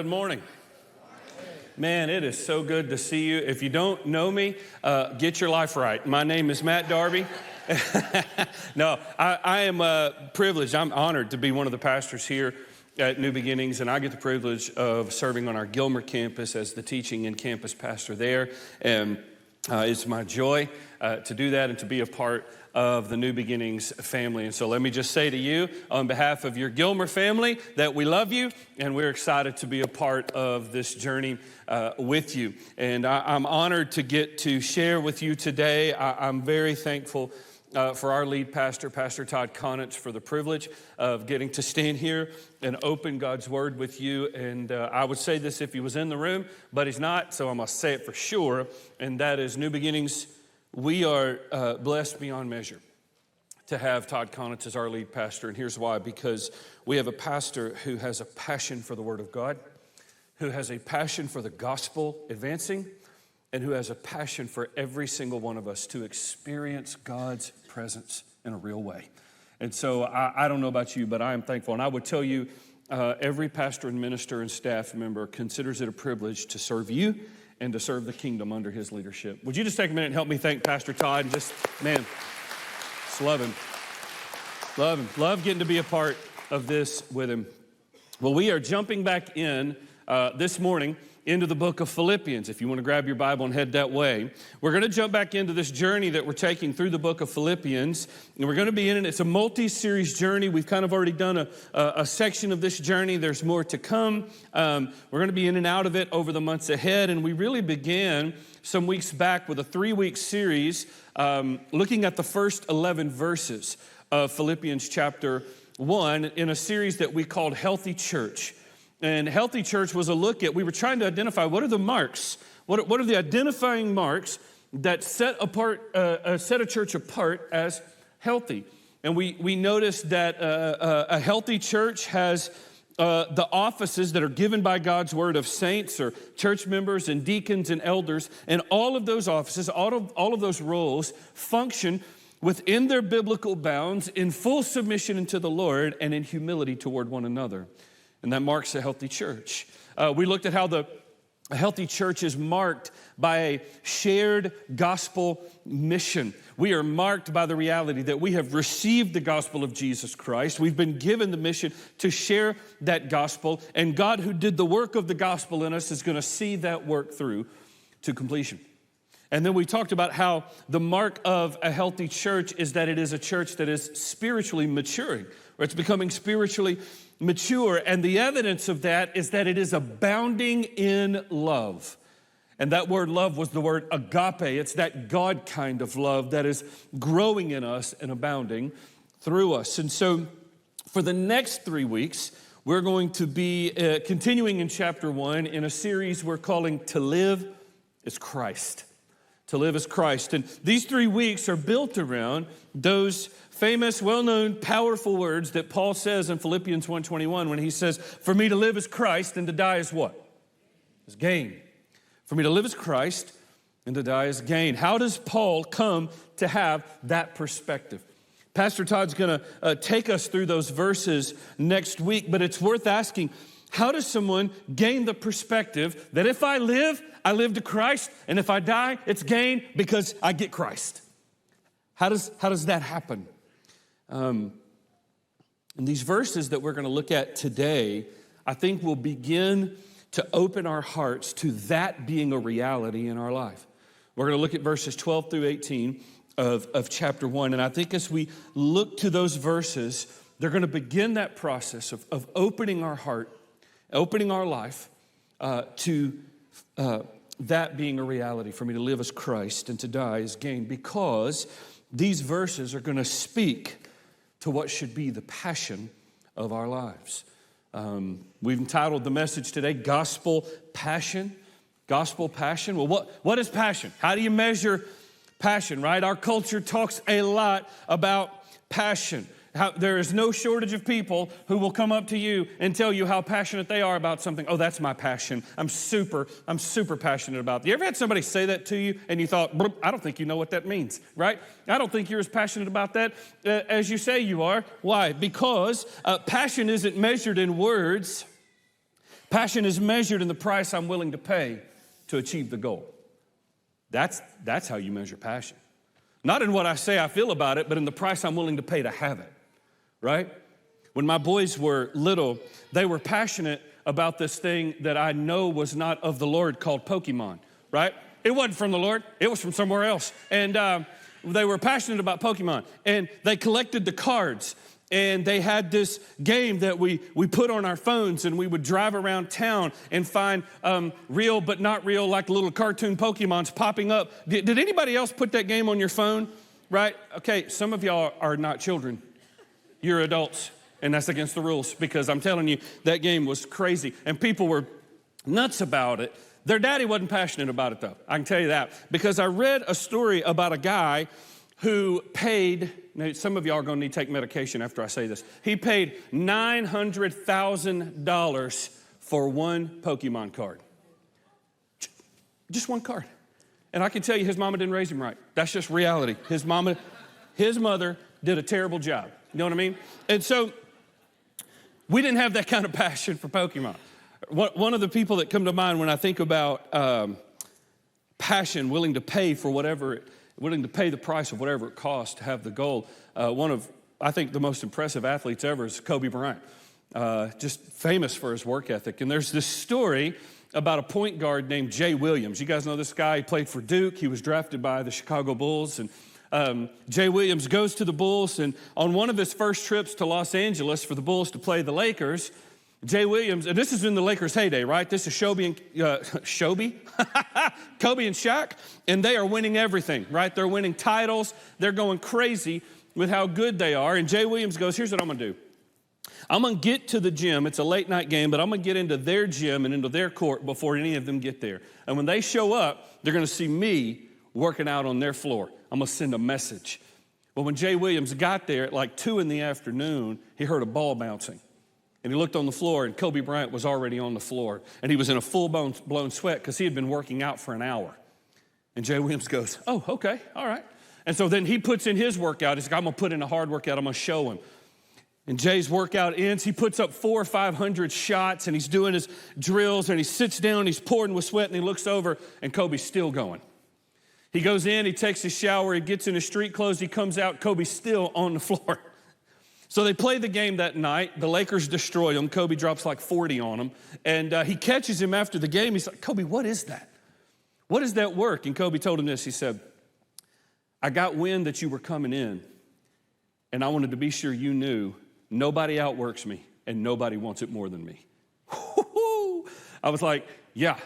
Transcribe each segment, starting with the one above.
morning. Man, it is so good to see you. If you don't know me, get your life right. My name is Matt Darby. No, I am privileged. I'm honored to be one of the pastors here at New Beginnings, and I get the privilege of serving on our Gilmer campus as the teaching and campus pastor there. And it's my joy to do that and to be a part of the New Beginnings family. And so let me just say to you, on behalf of your Gilmer family, that we love you and we're excited to be a part of this journey with you. And I'm honored to get to share with you today. I'm very thankful for our lead pastor, Pastor Todd Conitz, for the privilege of getting to stand here and open God's Word with you. And I would say this if he was in the room, but he's not, so I'm going to say it for sure, and that is New Beginnings. We are blessed beyond measure to have Todd Conitz as our lead pastor, and here's why. Because we have a pastor who has a passion for the Word of God, who has a passion for the gospel advancing, and who has a passion for every single one of us to experience God's presence in a real way. And so I don't know about you, but I am thankful. And I would tell you, every pastor and minister and staff member considers it a privilege to serve you and to serve the kingdom under his leadership. Would you just take a minute and help me thank Pastor Todd? And just, man, just love him. Love him. Love getting to be a part of this with him. Well, we are jumping back in this morning into the book of Philippians. If you want to grab your Bible and head that way, we're going to jump back into this journey that we're taking through the book of Philippians, and we're going to be in it. It's a multi-series journey. We've kind of already done a section of this journey. There's more to come. We're going to be in and out of it over the months ahead, and we really began some weeks back with a 3-week series looking at the first 11 verses of Philippians chapter 1 in a series that we called Healthy Church. And Healthy Church was a look at, we were trying to identify what are the marks, what are the identifying marks that set a church apart as healthy. And we noticed that a healthy church has the offices that are given by God's word of saints or church members and deacons and elders, and all of those offices, all of those roles function within their biblical bounds in full submission unto the Lord and in humility toward one another. And that marks a healthy church. We looked at how a healthy church is marked by a shared gospel mission. We are marked by the reality that we have received the gospel of Jesus Christ. We've been given the mission to share that gospel. And God, who did the work of the gospel in us, is going to see that work through to completion. And then we talked about how the mark of a healthy church is that it is a church that is spiritually maturing, or it's becoming spiritually mature, and the evidence of that is that it is abounding in love. And that word love was the word agape. It's that God kind of love that is growing in us and abounding through us. And so for the next 3 weeks, we're going to be continuing in chapter 1 in a series we're calling To Live is Christ. To live as Christ. And these 3 weeks are built around those famous, well-known, powerful words that Paul says in Philippians 1:21 when he says, for me to live is Christ and to die is what? Is gain. For me to live is Christ and to die is gain. How does Paul come to have that perspective? Pastor Todd's going to take us through those verses next week, but it's worth asking, how does someone gain the perspective that if I live to Christ, and if I die, it's gain because I get Christ? How does that happen? And these verses that we're going to look at today, I think will begin to open our hearts to that being a reality in our life. We're going to look at verses 12 through 18 of chapter 1. And I think as we look to those verses, they're going to begin that process of opening our heart, opening our life to that being a reality. For me to live as Christ and to die as gain, because these verses are going to speak to what should be the passion of our lives. We've entitled the message today, Gospel Passion. Gospel passion. Well, what is passion? How do you measure passion, right? Our culture talks a lot about passion. There is no shortage of people who will come up to you and tell you how passionate they are about something. Oh, that's my passion. I'm super passionate about that. You ever had somebody say that to you and you thought, I don't think you know what that means, right? I don't think you're as passionate about that as you say you are. Why? Because passion isn't measured in words. Passion is measured in the price I'm willing to pay to achieve the goal. That's how you measure passion. Not in what I say I feel about it, but in the price I'm willing to pay to have it, right? When my boys were little, they were passionate about this thing that I know was not of the Lord called Pokemon, right? It wasn't from the Lord. It was from somewhere else. And they were passionate about Pokemon. And they collected the cards. And they had this game that we put on our phones, and we would drive around town and find real but not real, like little cartoon Pokemons popping up. Did anybody else put that game on your phone? Right? Okay, some of y'all are not children. You're adults, and that's against the rules, because I'm telling you, that game was crazy, and people were nuts about it. Their daddy wasn't passionate about it, though. I can tell you that, because I read a story about a guy who paid, now some of y'all are going to need to take medication after I say this. He paid $900,000 for one Pokemon card. Just one card. And I can tell you his mama didn't raise him right. That's just reality. His mother did a terrible job. You know what I mean? And so we didn't have that kind of passion for Pokemon. One of the people that come to mind when I think about passion, willing to pay the price of whatever it costs to have the goal. One of, I think, the most impressive athletes ever is Kobe Bryant, just famous for his work ethic. And there's this story about a point guard named Jay Williams. You guys know this guy. He played for Duke. He was drafted by the Chicago Bulls. And Jay Williams goes to the Bulls, and on one of his first trips to Los Angeles for the Bulls to play the Lakers, Jay Williams, and this is in the Lakers' heyday, right? This is Kobe and Shaq, and they are winning everything, right? They're winning titles. They're going crazy with how good they are. And Jay Williams goes, here's what I'm going to do. I'm going to get to the gym. It's a late night game, but I'm going to get into their gym and into their court before any of them get there. And when they show up, they're going to see me working out on their floor. I'm going to send a message. But when Jay Williams got there at like 2 in the afternoon, he heard a ball bouncing. And he looked on the floor, and Kobe Bryant was already on the floor. And he was in a full-blown sweat because he had been working out for an hour. And Jay Williams goes, oh, okay, all right. And so then he puts in his workout. He's like, I'm going to put in a hard workout. I'm going to show him. And Jay's workout ends. He puts up 400 or 500 shots, and he's doing his drills, and he sits down, he's pouring with sweat, and he looks over, and Kobe's still going. He goes in, he takes his shower, he gets in his street clothes, he comes out, Kobe's still on the floor. So they play the game that night. The Lakers destroy him. Kobe drops like 40 on him. And he catches him after the game. He's like, Kobe, what is that? What is that work? And Kobe told him this. He said, I got wind that you were coming in, and I wanted to be sure you knew nobody outworks me, and nobody wants it more than me. I was like, yeah,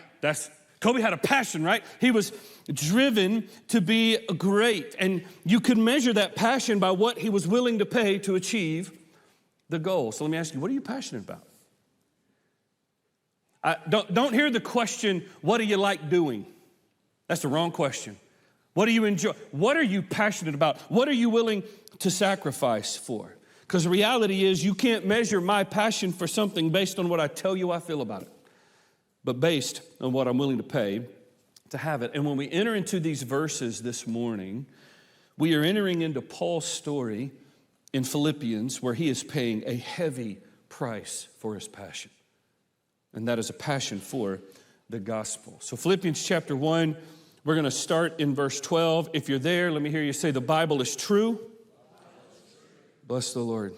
Kobe had a passion, right? He was driven to be great. And you could measure that passion by what he was willing to pay to achieve the goal. So let me ask you, what are you passionate about? Don't hear the question, what do you like doing? That's the wrong question. What do you enjoy? What are you passionate about? What are you willing to sacrifice for? Because the reality is you can't measure my passion for something based on what I tell you I feel about it, but based on what I'm willing to pay to have it. And when we enter into these verses this morning, we are entering into Paul's story in Philippians where he is paying a heavy price for his passion. And that is a passion for the gospel. So Philippians chapter 1, we're going to start in verse 12. If you're there, let me hear you say, the Bible is true. Bless the Lord.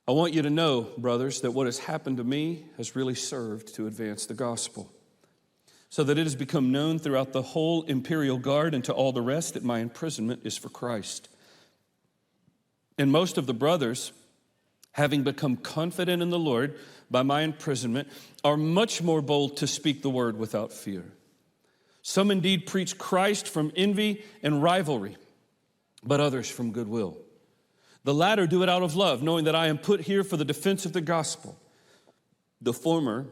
I want you to know, brothers, that what has happened to me has really served to advance the gospel, so that it has become known throughout the whole imperial guard and to all the rest that my imprisonment is for Christ. And most of the brothers, having become confident in the Lord by my imprisonment, are much more bold to speak the word without fear. Some indeed preach Christ from envy and rivalry, but others from goodwill. The latter do it out of love, knowing that I am put here for the defense of the gospel. The former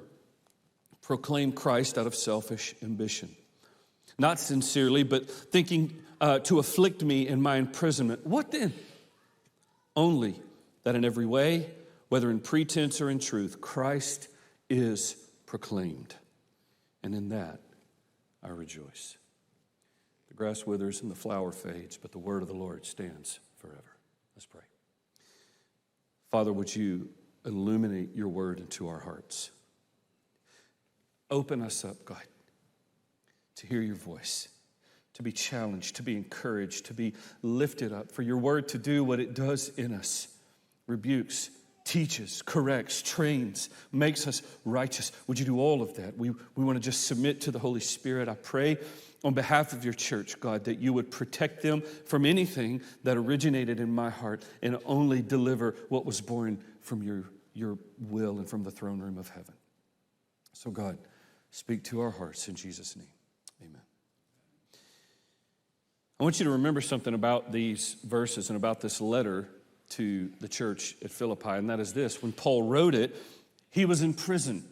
proclaim Christ out of selfish ambition, not sincerely, but thinking to afflict me in my imprisonment. What then? Only that in every way, whether in pretense or in truth, Christ is proclaimed. And in that I rejoice. The grass withers and the flower fades, but the word of the Lord stands forever. Let's pray. Father, would you illuminate your word into our hearts. Open us up, God, to hear your voice, to be challenged, to be encouraged, to be lifted up, for your word to do what it does in us, rebukes, teaches, corrects, trains, makes us righteous. Would you do all of that? We want to just submit to the Holy Spirit. I pray on behalf of your church, God, that you would protect them from anything that originated in my heart and only deliver what was born from your will and from the throne room of heaven. So God, speak to our hearts in Jesus' name. Amen. I want you to remember something about these verses and about this letter to the church at Philippi, and that is this. When Paul wrote it, he was in prison.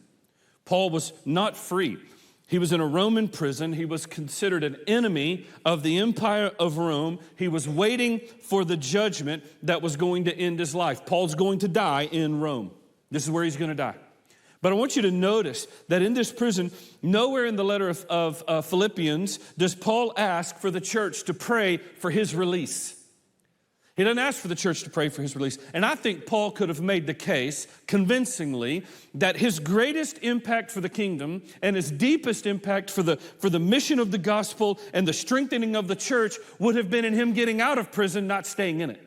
Paul was not free. He was in a Roman prison. He was considered an enemy of the empire of Rome. He was waiting for the judgment that was going to end his life. Paul's going to die in Rome. This is where he's going to die. But I want you to notice that in this prison, nowhere in the letter of Philippians does Paul ask for the church to pray for his release. He doesn't ask for the church to pray for his release. And I think Paul could have made the case convincingly that his greatest impact for the kingdom and his deepest impact for the mission of the gospel and the strengthening of the church would have been in him getting out of prison, not staying in it.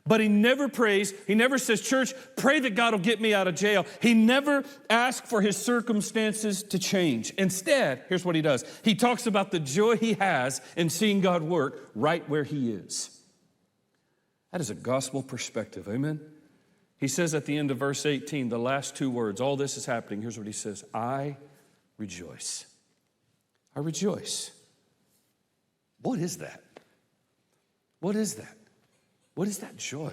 But he never prays. He never says, church, pray that God will get me out of jail. He never asks for his circumstances to change. Instead, here's what he does. He talks about the joy he has in seeing God work right where he is. That is a gospel perspective, amen? He says at the end of verse 18, the last two words, all this is happening. Here's what he says, I rejoice. I rejoice. What is that? What is that? What is that joy?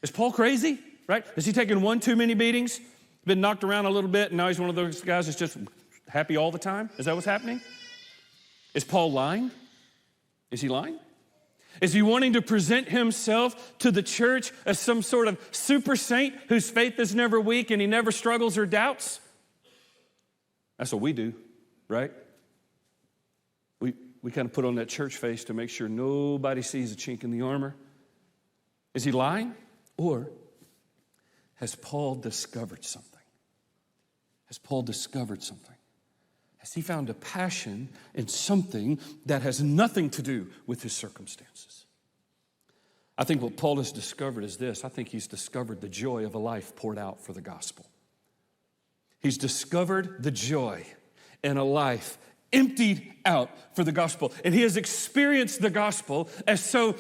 Is Paul crazy, right? Is he taking one too many beatings? Been knocked around a little bit, and now he's one of those guys that's just happy all the time? Is that what's happening? Is Paul lying? Is he lying? Is he wanting to present himself to the church as some sort of super saint whose faith is never weak and he never struggles or doubts? That's what we do, right? We kind of put on that church face to make sure nobody sees a chink in the armor. Is he lying? Or has Paul discovered something? Has Paul discovered something? Has he found a passion in something that has nothing to do with his circumstances? I think what Paul has discovered is this. I think he's discovered the joy of a life poured out for the gospel. He's discovered the joy in a life emptied out for the gospel. And he has experienced the gospel as so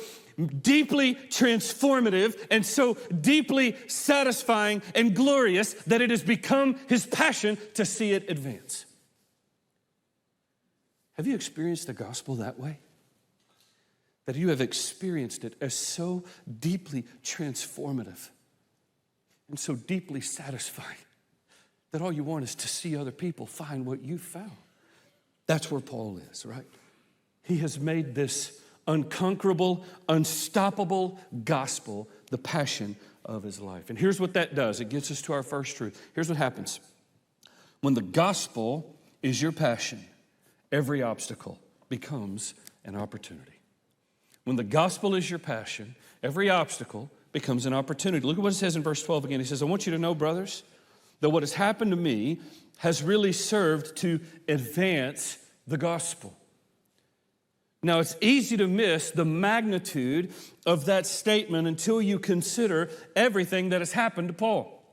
deeply transformative and so deeply satisfying and glorious that it has become his passion to see it advance. Have you experienced the gospel that way? That you have experienced it as so deeply transformative and so deeply satisfying that all you want is to see other people find what you found. That's where Paul is, right? He has made this unconquerable, unstoppable gospel the passion of his life. And here's what that does. It gets us to our first truth. Here's what happens. When the gospel is your passion, every obstacle becomes an opportunity. When the gospel is your passion, every obstacle becomes an opportunity. Look at what it says in verse 12 again. He says, I want you to know, brothers, that what has happened to me has really served to advance the gospel. Now, it's easy to miss the magnitude of that statement until you consider everything that has happened to Paul.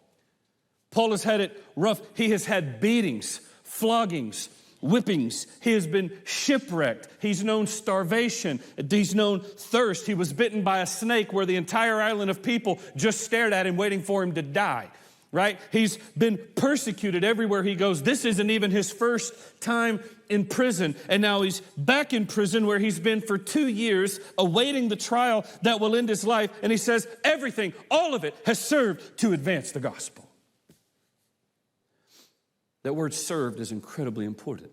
Paul has had it rough. He has had beatings, floggings, whippings. He has been shipwrecked. He's known starvation. He's known thirst. He was bitten by a snake where the entire island of people just stared at him waiting for him to die, right? He's been persecuted everywhere he goes. This isn't even his first time in prison. And now he's back in prison where he's been for 2 years awaiting the trial that will end his life. And he says everything, all of it has served to advance the gospel. That word served is incredibly important.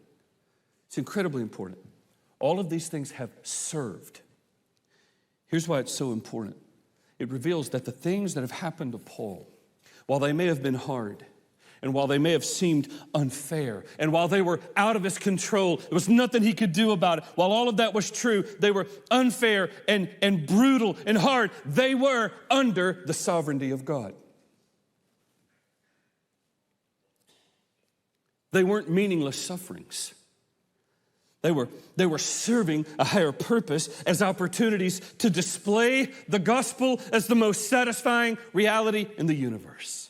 It's incredibly important. All of these things have served. Here's why it's so important. It reveals that the things that have happened to Paul, while they may have been hard, and while they may have seemed unfair, and while they were out of his control, there was nothing he could do about it. While all of that was true, they were unfair and brutal and hard. They were under the sovereignty of God. They weren't meaningless sufferings. They were serving a higher purpose as opportunities to display the gospel as the most satisfying reality in the universe.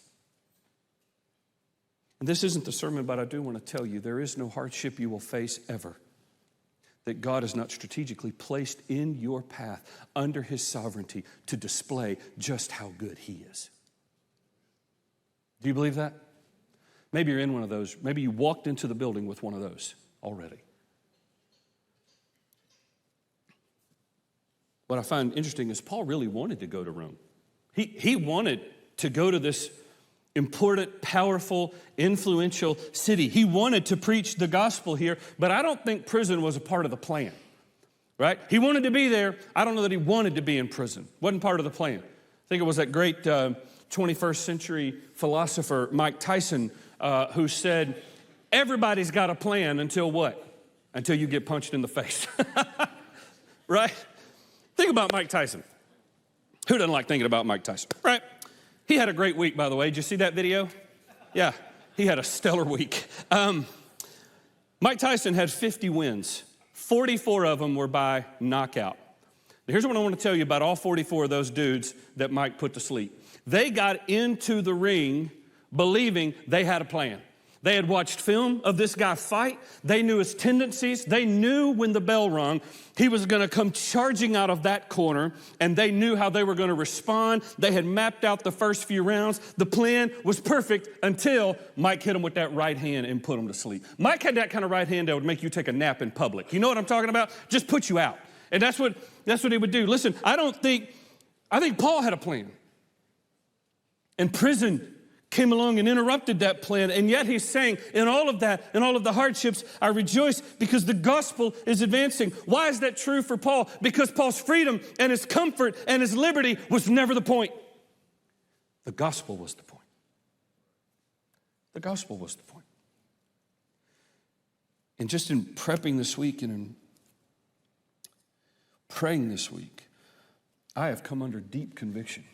And this isn't the sermon, but I do want to tell you, there is no hardship you will face ever that God has not strategically placed in your path under his sovereignty to display just how good he is. Do you believe that? Maybe you're in one of those. Maybe you walked into the building with one of those already. What I find interesting is Paul really wanted to go to Rome. He wanted to go to this important, powerful, influential city. He wanted to preach the gospel here, but I don't think prison was a part of the plan, right? He wanted to be there. I don't know that he wanted to be in prison. Wasn't part of the plan. I think it was that great 21st century philosopher, Mike Tyson, who said, everybody's got a plan until what? Until you get punched in the face, right? Think about Mike Tyson. Who doesn't like thinking about Mike Tyson, right? He had a great week, by the way. Did you see that video? Yeah, he had a stellar week. Mike Tyson had 50 wins. 44 of them were by knockout. Now, here's what I want to tell you about all 44 of those dudes that Mike put to sleep. They got into the ring believing they had a plan. They had watched film of this guy fight. They knew his tendencies. They knew when the bell rung, he was going to come charging out of that corner, and they knew how they were going to respond. They had mapped out the first few rounds. The plan was perfect until Mike hit him with that right hand and put him to sleep. Mike had that kind of right hand that would make you take a nap in public. You know what I'm talking about? Just put you out. And that's what he would do. Listen, I think Paul had a plan. And prison came along and interrupted that plan. And yet he's saying, in all of that, in all of the hardships, I rejoice because the gospel is advancing. Why is that true for Paul? Because Paul's freedom and his comfort and his liberty was never the point. The gospel was the point. The gospel was the point. And just in prepping this week and in praying this week, I have come under deep conviction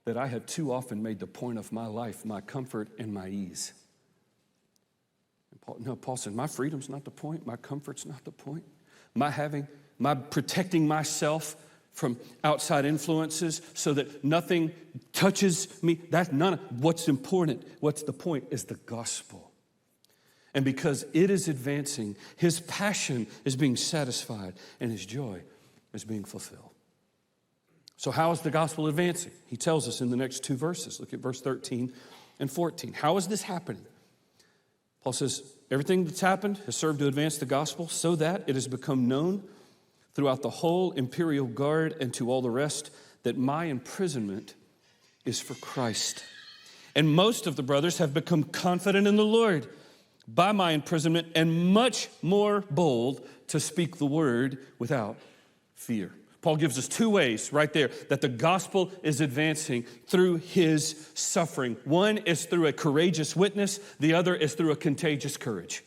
that I have too often made the point of my life, my comfort and my ease. And Paul said, my freedom's not the point, my comfort's not the point. My protecting myself from outside influences so that nothing touches me, that's none of what's important. What's the point is the gospel. And because it is advancing, his passion is being satisfied and his joy is being fulfilled. So how is the gospel advancing? He tells us in the next two verses. Look at verse 13 and 14. How is this happening? Paul says, everything that's happened has served to advance the gospel so that it has become known throughout the whole imperial guard and to all the rest that my imprisonment is for Christ. And most of the brothers have become confident in the Lord by my imprisonment and much more bold to speak the word without fear. Paul gives us two ways right there that the gospel is advancing through his suffering. One is through a courageous witness. The other is through a contagious courage.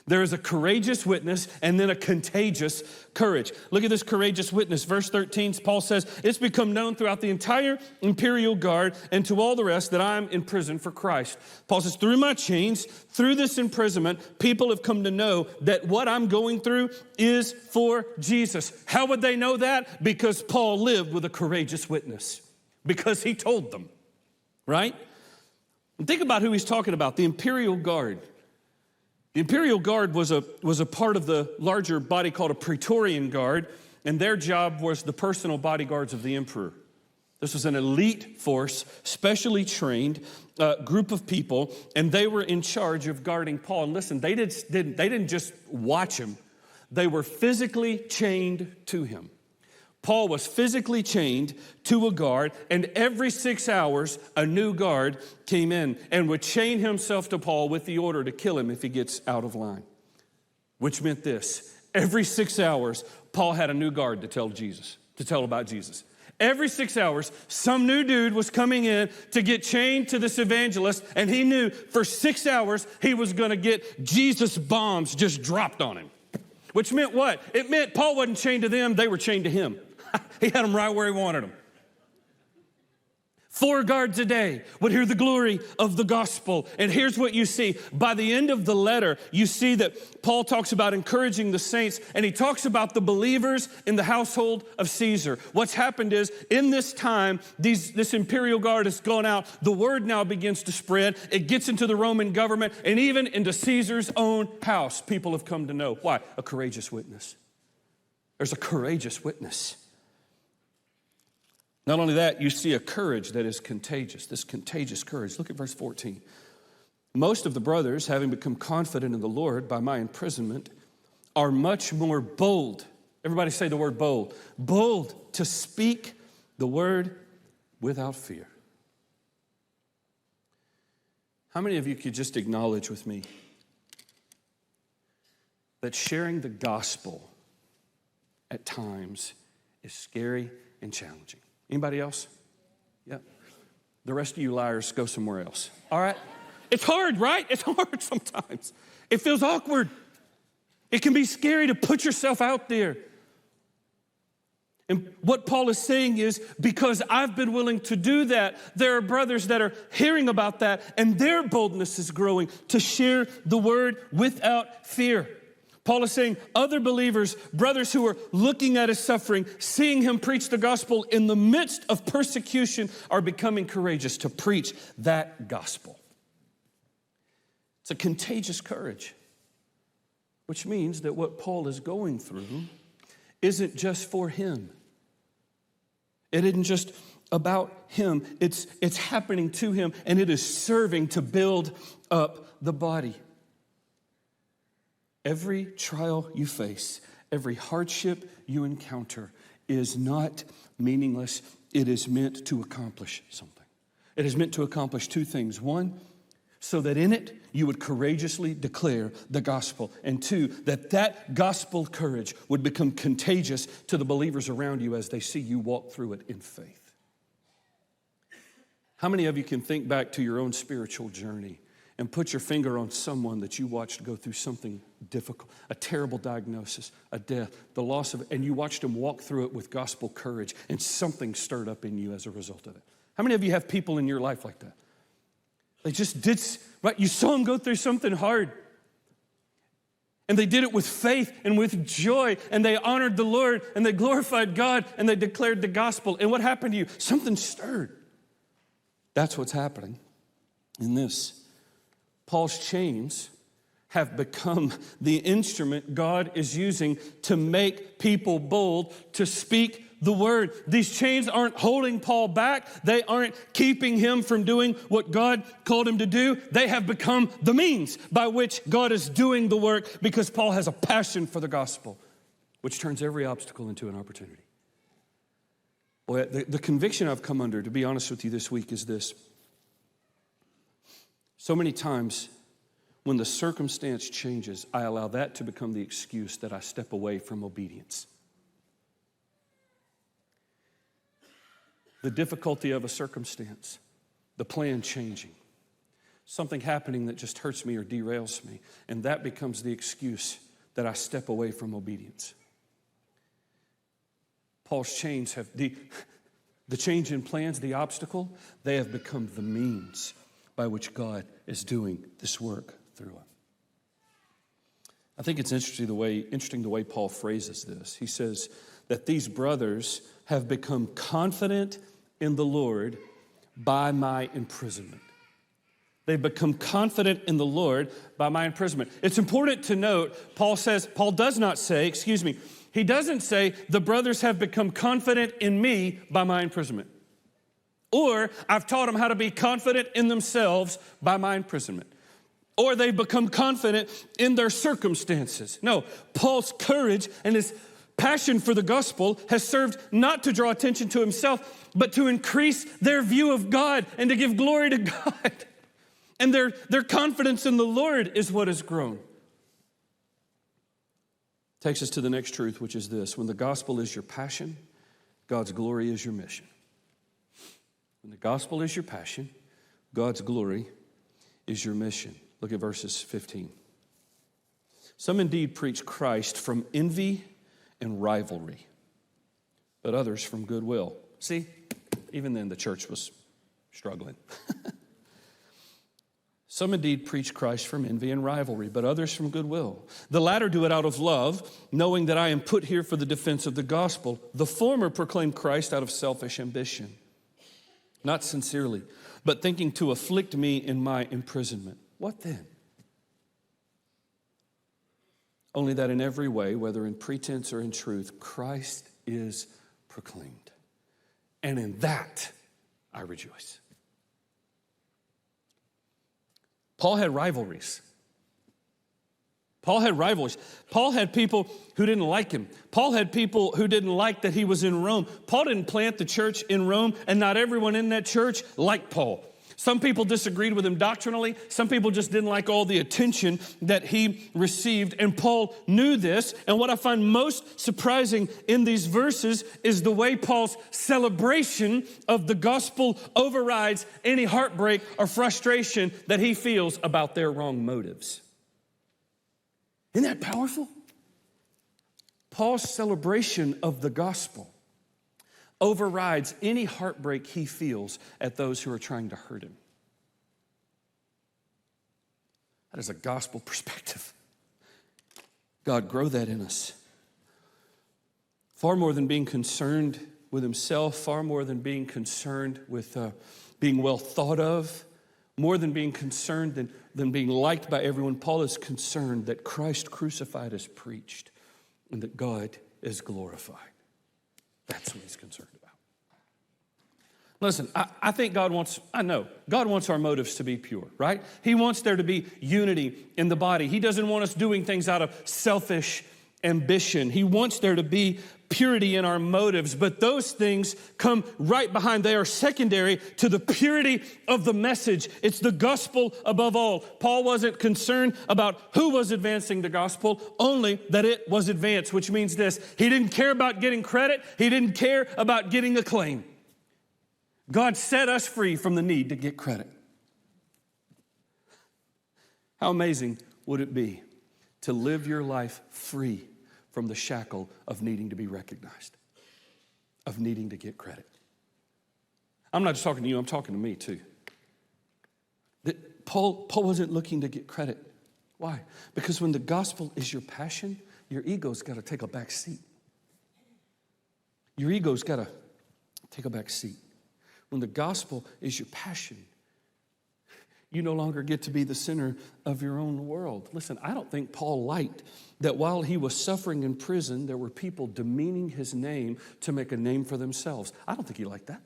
There is a courageous witness and then a contagious courage. Look at this courageous witness. Verse 13, Paul says, it's become known throughout the entire imperial guard and to all the rest that I'm in prison for Christ. Paul says, through my chains, through this imprisonment, people have come to know that what I'm going through is for Jesus. How would they know that? Because Paul lived with a courageous witness. Because he told them, right? And think about who he's talking about, the imperial guard. The imperial guard was a part of the larger body called a Praetorian Guard, and their job was the personal bodyguards of the emperor. This was an elite force, specially trained group of people, and they were in charge of guarding Paul. And listen, they didn't just watch him. They were physically chained to him. Paul was physically chained to a guard, and every 6 hours, a new guard came in and would chain himself to Paul with the order to kill him if he gets out of line. Which meant this: every 6 hours, Paul had a new guard to tell about Jesus. Every 6 hours, some new dude was coming in to get chained to this evangelist, and he knew for 6 hours he was going to get Jesus bombs just dropped on him. Which meant what? It meant Paul wasn't chained to them, they were chained to him. He had them right where he wanted them. 4 guards a day would hear the glory of the gospel. And here's what you see. By the end of the letter, you see that Paul talks about encouraging the saints, and he talks about the believers in the household of Caesar. What's happened is, in this time, this imperial guard has gone out. The word now begins to spread. It gets into the Roman government, and even into Caesar's own house, people have come to know. Why? A courageous witness. There's a courageous witness. Not only that, you see a courage that is contagious, this contagious courage. Look at verse 14. Most of the brothers, having become confident in the Lord by my imprisonment, are much more bold. Everybody say the word bold. Bold to speak the word without fear. How many of you could just acknowledge with me that sharing the gospel at times is scary and challenging? Anybody else? Yeah. The rest of you liars, go somewhere else. All right? It's hard, right? It's hard sometimes. It feels awkward. It can be scary to put yourself out there. And what Paul is saying is, because I've been willing to do that, there are brothers that are hearing about that, and their boldness is growing to share the word without fear. Paul is saying other believers, brothers who are looking at his suffering, seeing him preach the gospel in the midst of persecution, are becoming courageous to preach that gospel. It's a contagious courage, which means that what Paul is going through isn't just for him. It isn't just about him. It's happening to him, and it is serving to build up the body. Every trial you face, every hardship you encounter is not meaningless. It is meant to accomplish something. It is meant to accomplish 2 things. 1, so that in it you would courageously declare the gospel. And 2, that gospel courage would become contagious to the believers around you as they see you walk through it in faith. How many of you can think back to your own spiritual journey and put your finger on someone that you watched go through something difficult, a terrible diagnosis, a death, the loss of it, and you watched them walk through it with gospel courage, and something stirred up in you as a result of it? How many of you have people in your life like that? They just did, right? You saw them go through something hard, and they did it with faith and with joy, and they honored the Lord, and they glorified God, and they declared the gospel. And what happened to you? Something stirred. That's what's happening in this. Paul's chains have become the instrument God is using to make people bold to speak the word. These chains aren't holding Paul back. They aren't keeping him from doing what God called him to do. They have become the means by which God is doing the work, because Paul has a passion for the gospel, which turns every obstacle into an opportunity. Boy, the conviction I've come under, to be honest with you this week, is this. So many times when the circumstance changes, I allow that to become the excuse that I step away from obedience. The difficulty of a circumstance, the plan changing, something happening that just hurts me or derails me, and that becomes the excuse that I step away from obedience. Paul's chains have, the change in plans, the obstacle, they have become the means by which God is doing this work through him. I think it's interesting the way Paul phrases this. He says that these brothers have become confident in the Lord by my imprisonment. They've become confident in the Lord by my imprisonment. It's important to note, Paul doesn't say, the brothers have become confident in me by my imprisonment. Or I've taught them how to be confident in themselves by my imprisonment. Or they've become confident in their circumstances. No, Paul's courage and his passion for the gospel has served not to draw attention to himself, but to increase their view of God and to give glory to God. And their confidence in the Lord is what has grown. Takes us to the next truth, which is this. When the gospel is your passion, God's glory is your mission. When the gospel is your passion, God's glory is your mission. Look at verses 15. Some indeed preach Christ from envy and rivalry, but others from goodwill. See, even then the church was struggling. Some indeed preach Christ from envy and rivalry, but others from goodwill. The latter do it out of love, knowing that I am put here for the defense of the gospel. The former proclaim Christ out of selfish ambition, not sincerely, but thinking to afflict me in my imprisonment. What then? Only that in every way, whether in pretense or in truth, Christ is proclaimed. And in that I rejoice. Paul had rivalries. Paul had people who didn't like him. Paul had people who didn't like that he was in Rome. Paul didn't plant the church in Rome, and not everyone in that church liked Paul. Some people disagreed with him doctrinally. Some people just didn't like all the attention that he received. And Paul knew this. And what I find most surprising in these verses is the way Paul's celebration of the gospel overrides any heartbreak or frustration that he feels about their wrong motives. Isn't that powerful? Paul's celebration of the gospel overrides any heartbreak he feels at those who are trying to hurt him. That is a gospel perspective. God, grow that in us. Far more than being concerned with himself, far more than being concerned with being well thought of, more than being concerned than being liked by everyone, Paul is concerned that Christ crucified is preached and that God is glorified. That's what he's concerned about. Listen, I think God wants our motives to be pure, right? He wants there to be unity in the body. He doesn't want us doing things out of selfish ambition. He wants there to be purity in our motives, but those things come right behind. They are secondary to the purity of the message. It's the gospel above all. Paul wasn't concerned about who was advancing the gospel, only that it was advanced, which means this: he didn't care about getting credit. He didn't care about getting acclaim. God set us free from the need to get credit. How amazing would it be to live your life free from the shackle of needing to be recognized, of needing to get credit? I'm not just talking to you, I'm talking to me too. Paul wasn't looking to get credit. Why? Because when the gospel is your passion, your ego's got to take a back seat. Your ego's got to take a back seat. When the gospel is your passion, you no longer get to be the center of your own world. Listen, I don't think Paul liked that while he was suffering in prison, there were people demeaning his name to make a name for themselves. I don't think he liked that.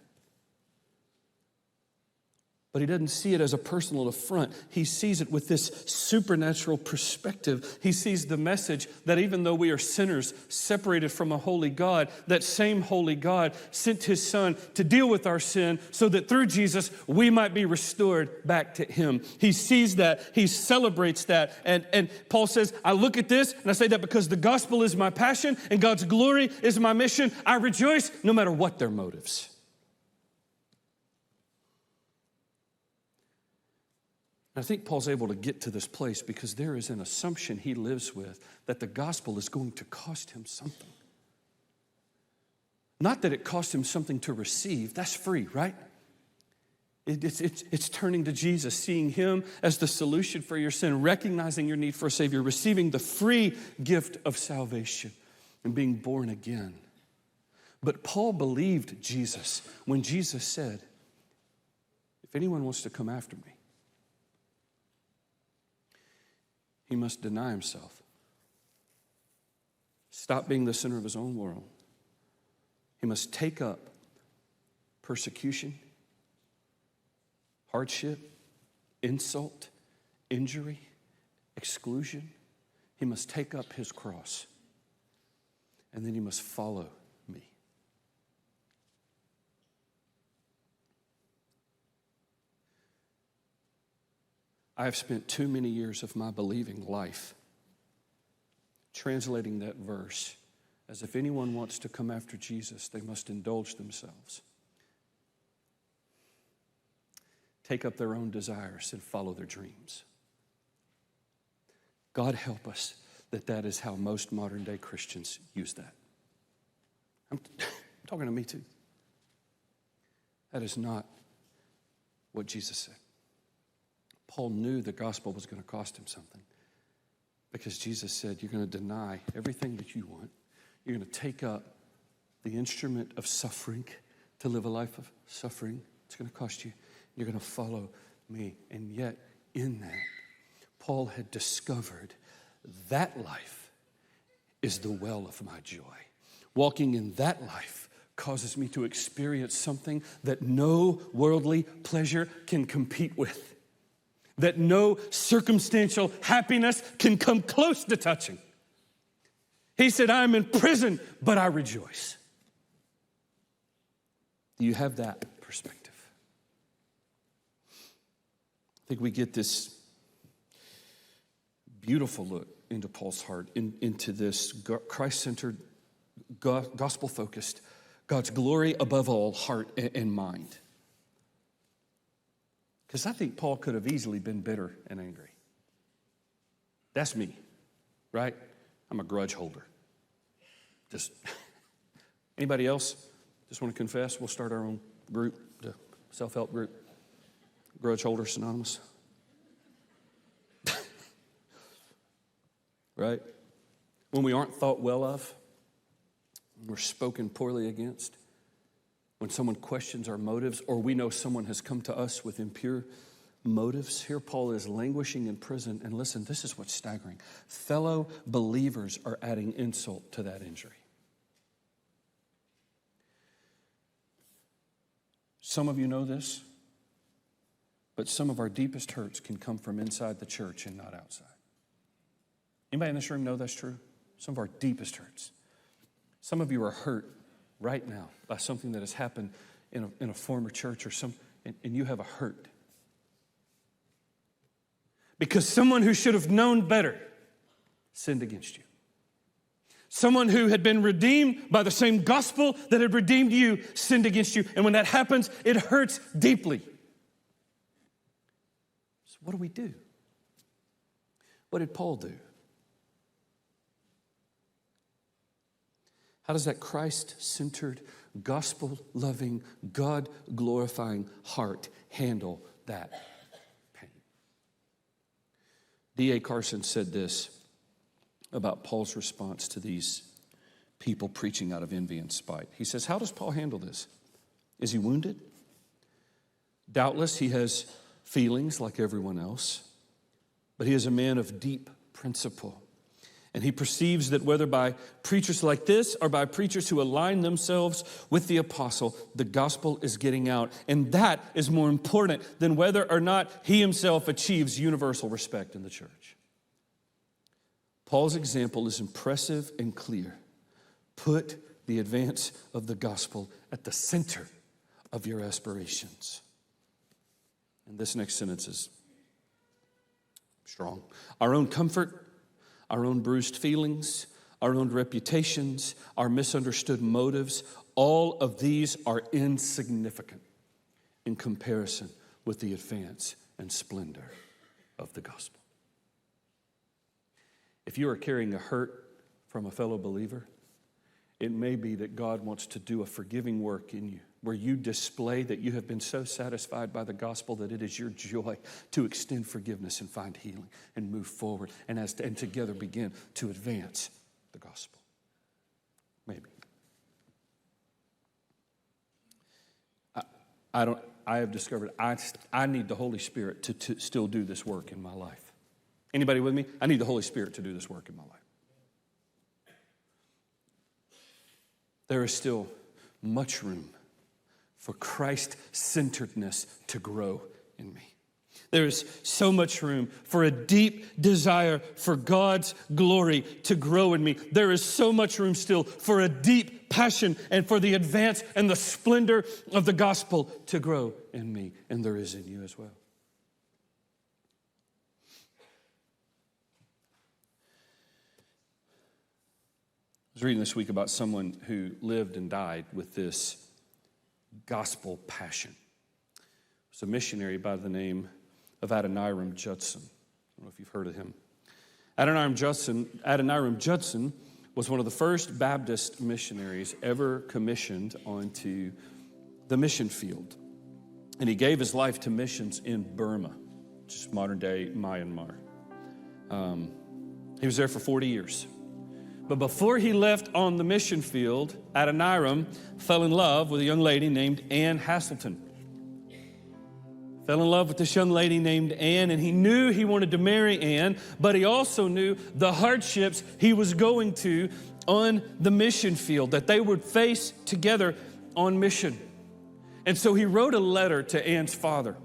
But he doesn't see it as a personal affront. He sees it with this supernatural perspective. He sees the message that even though we are sinners separated from a holy God, that same holy God sent his son to deal with our sin so that through Jesus we might be restored back to him. He sees that. He celebrates that. And Paul says, I look at this and I say that because the gospel is my passion and God's glory is my mission. I rejoice no matter what their motives. I think Paul's able to get to this place because there is an assumption he lives with that the gospel is going to cost him something. Not that it cost him something to receive. That's free, right? It's turning to Jesus, seeing him as the solution for your sin, recognizing your need for a Savior, receiving the free gift of salvation and being born again. But Paul believed Jesus when Jesus said, if anyone wants to come after me, he must deny himself. Stop being the center of his own world. He must take up persecution, hardship, insult, injury, exclusion. He must take up his cross. And then he must follow me. I have spent too many years of my believing life translating that verse as if anyone wants to come after Jesus, they must indulge themselves, take up their own desires, and follow their dreams. God help us that is how most modern day Christians use that. I'm talking to me too. That is not what Jesus said. Paul knew the gospel was going to cost him something because Jesus said, you're going to deny everything that you want. You're going to take up the instrument of suffering to live a life of suffering. It's going to cost you. You're going to follow me. And yet, in that, Paul had discovered that life is the well of my joy. Walking in that life causes me to experience something that no worldly pleasure can compete with, that no circumstantial happiness can come close to touching. He said, I'm in prison, but I rejoice. Do you have that perspective? I think we get this beautiful look into Paul's heart, into this Christ-centered, gospel-focused, God's glory above all heart and mind. Because I think Paul could have easily been bitter and angry. That's me, right? I'm a grudge holder. Just anybody else just want to confess? We'll start our own group, the self-help group. Grudge Holders Anonymous. Right? When we aren't thought well of, when we're spoken poorly against, when someone questions our motives, or we know someone has come to us with impure motives. Here Paul is languishing in prison, and listen, this is what's staggering. Fellow believers are adding insult to that injury. Some of you know this, but some of our deepest hurts can come from inside the church and not outside. Anybody in this room know that's true? Some of our deepest hurts. Some of you are hurt right now by something that has happened in a former church and you have a hurt. Because someone who should have known better sinned against you. Someone who had been redeemed by the same gospel that had redeemed you sinned against you. And when that happens, it hurts deeply. So what do we do? What did Paul do? How does that Christ-centered, gospel-loving, God-glorifying heart handle that pain? D.A. Carson said this about Paul's response to these people preaching out of envy and spite. He says, how does Paul handle this? Is he wounded? Doubtless he has feelings like everyone else, but he is a man of deep principle. And he perceives that whether by preachers like this or by preachers who align themselves with the apostle, the gospel is getting out. And that is more important than whether or not he himself achieves universal respect in the church. Paul's example is impressive and clear. Put the advance of the gospel at the center of your aspirations. And this next sentence is strong. Our own comfort, our own bruised feelings, our own reputations, our misunderstood motives, all of these are insignificant in comparison with the advance and splendor of the gospel. If you are carrying a hurt from a fellow believer, it may be that God wants to do a forgiving work in you, where you display that you have been so satisfied by the gospel that it is your joy to extend forgiveness and find healing and move forward and together begin to advance the gospel. Maybe. I have discovered I need the Holy Spirit to still do this work in my life. Anybody with me? I need the Holy Spirit to do this work in my life. There is still much room for Christ-centeredness to grow in me. There is so much room for a deep desire for God's glory to grow in me. There is so much room still for a deep passion and for the advance and the splendor of the gospel to grow in me. And there is in you as well. I was reading this week about someone who lived and died with this gospel passion. It's a missionary by the name of Nyrum, Judson. I don't know if you've heard of him. Nyrum, Judson was one of the first Baptist missionaries ever commissioned onto the mission field. And he gave his life to missions in Burma, which is modern-day Myanmar. He was there for 40 years. But before he left on the mission field, Nyrum fell in love with a young lady named Ann Hasselton. Fell in love with this young lady named Ann, and he knew he wanted to marry Ann, but he also knew the hardships he was going to on the mission field, that they would face together on mission. And so he wrote a letter to Ann's father,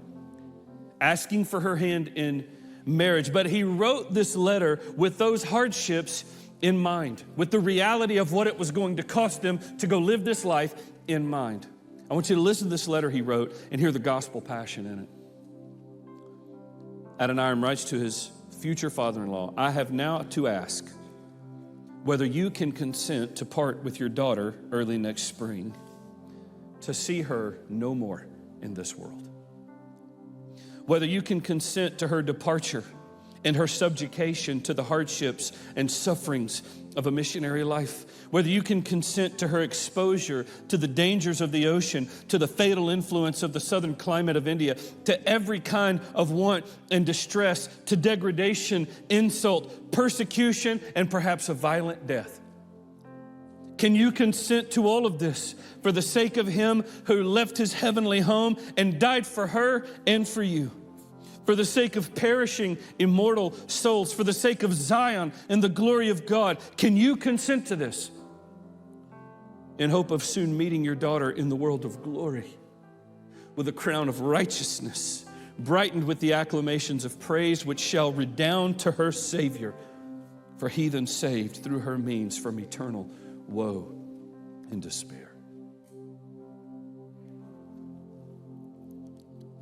asking for her hand in marriage. But he wrote this letter with those hardships in mind, with the reality of what it was going to cost them to go live this life in mind. I want you to listen to this letter he wrote and hear the gospel passion in it. Nyrum writes to his future father-in-law, I have now to ask whether you can consent to part with your daughter early next spring, to see her no more in this world. Whether you can consent to her departure and her subjugation to the hardships and sufferings of a missionary life. Whether you can consent to her exposure to the dangers of the ocean, to the fatal influence of the southern climate of India, to every kind of want and distress, to degradation, insult, persecution, and perhaps a violent death. Can you consent to all of this for the sake of him who left his heavenly home and died for her and for you? For the sake of perishing immortal souls, for the sake of Zion and the glory of God, can you consent to this? In hope of soon meeting your daughter in the world of glory with a crown of righteousness, brightened with the acclamations of praise which shall redound to her Savior, for heathen saved through her means from eternal woe and despair.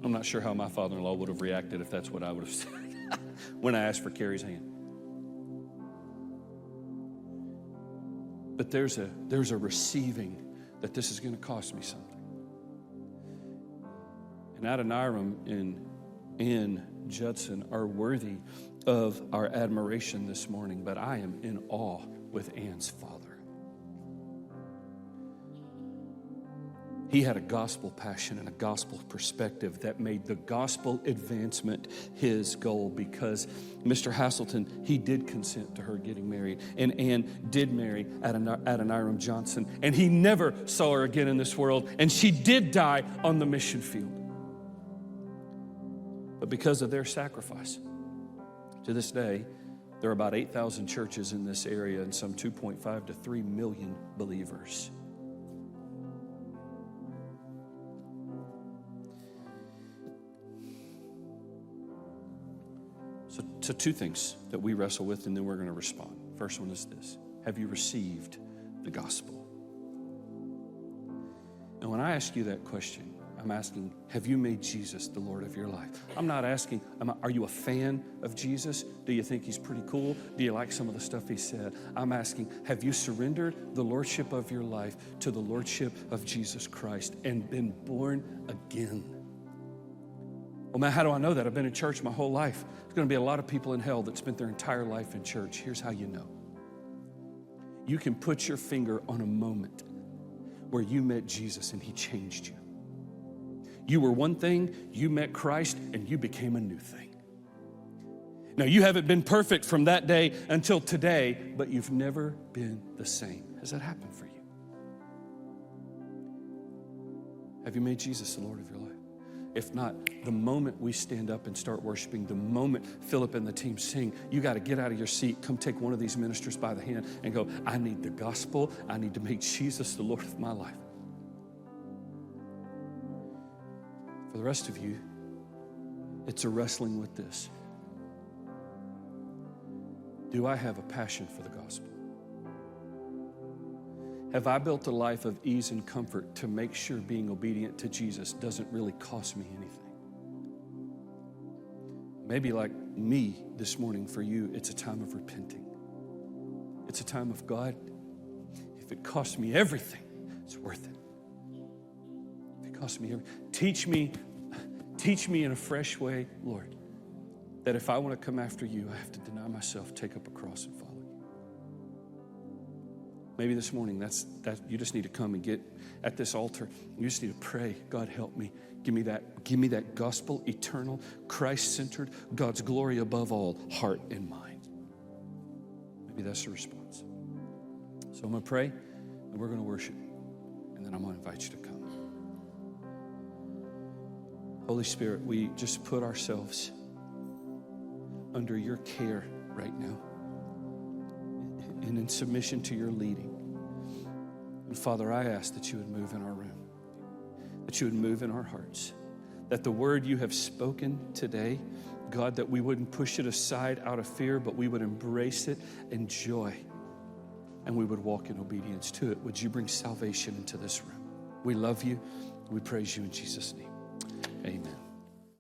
I'm not sure how my father-in-law would have reacted if that's what I would have said when I asked for Carrie's hand. But there's a receiving that this is going to cost me something. And Nyrum and Judson are worthy of our admiration this morning, but I am in awe with Ann's father. He had a gospel passion and a gospel perspective that made the gospel advancement his goal, because Mr. Hasselton, he did consent to her getting married, and Ann did marry Nyrum Johnson, and he never saw her again in this world, and she did die on the mission field. But because of their sacrifice, to this day, there are about 8,000 churches in this area and some 2.5 to 3 million believers. So two things that we wrestle with, and then we're going to respond. First one is this: have you received the gospel? And when I ask you that question, I'm asking, have you made Jesus the Lord of your life? I'm not asking, are you a fan of Jesus? Do you think he's pretty cool? Do you like some of the stuff he said? I'm asking, have you surrendered the lordship of your life to the lordship of Jesus Christ and been born again? Well, man, how do I know that? I've been in church my whole life. There's going to be a lot of people in hell that spent their entire life in church. Here's how you know. You can put your finger on a moment where you met Jesus and he changed you. You were one thing, you met Christ, and you became a new thing. Now, you haven't been perfect from that day until today, but you've never been the same. Has that happened for you? Have you made Jesus the Lord of your life? If not, the moment we stand up and start worshiping, the moment Philip and the team sing, you got to get out of your seat, come take one of these ministers by the hand and go, I need the gospel. I need to make Jesus the Lord of my life. For the rest of you, it's a wrestling with this. Do I have a passion for the gospel? Have I built a life of ease and comfort to make sure being obedient to Jesus doesn't really cost me anything? Maybe like me this morning, for you, it's a time of repenting. It's a time of, God, if it costs me everything, it's worth it. If it costs me everything, teach me in a fresh way, Lord, that if I want to come after you, I have to deny myself, take up a cross and follow you. Maybe this morning that you just need to come and get at this altar. You just need to pray, God, help me. Give me that gospel, eternal, Christ-centered, God's glory above all, heart and mind. Maybe that's the response. So I'm going to pray, and we're going to worship. And then I'm going to invite you to come. Holy Spirit, we just put ourselves under your care right now and in submission to your leading. And Father, I ask that you would move in our room, that you would move in our hearts, that the word you have spoken today, God, that we wouldn't push it aside out of fear, but we would embrace it in joy, and we would walk in obedience to it. Would you bring salvation into this room? We love you. We praise you in Jesus' name. Amen.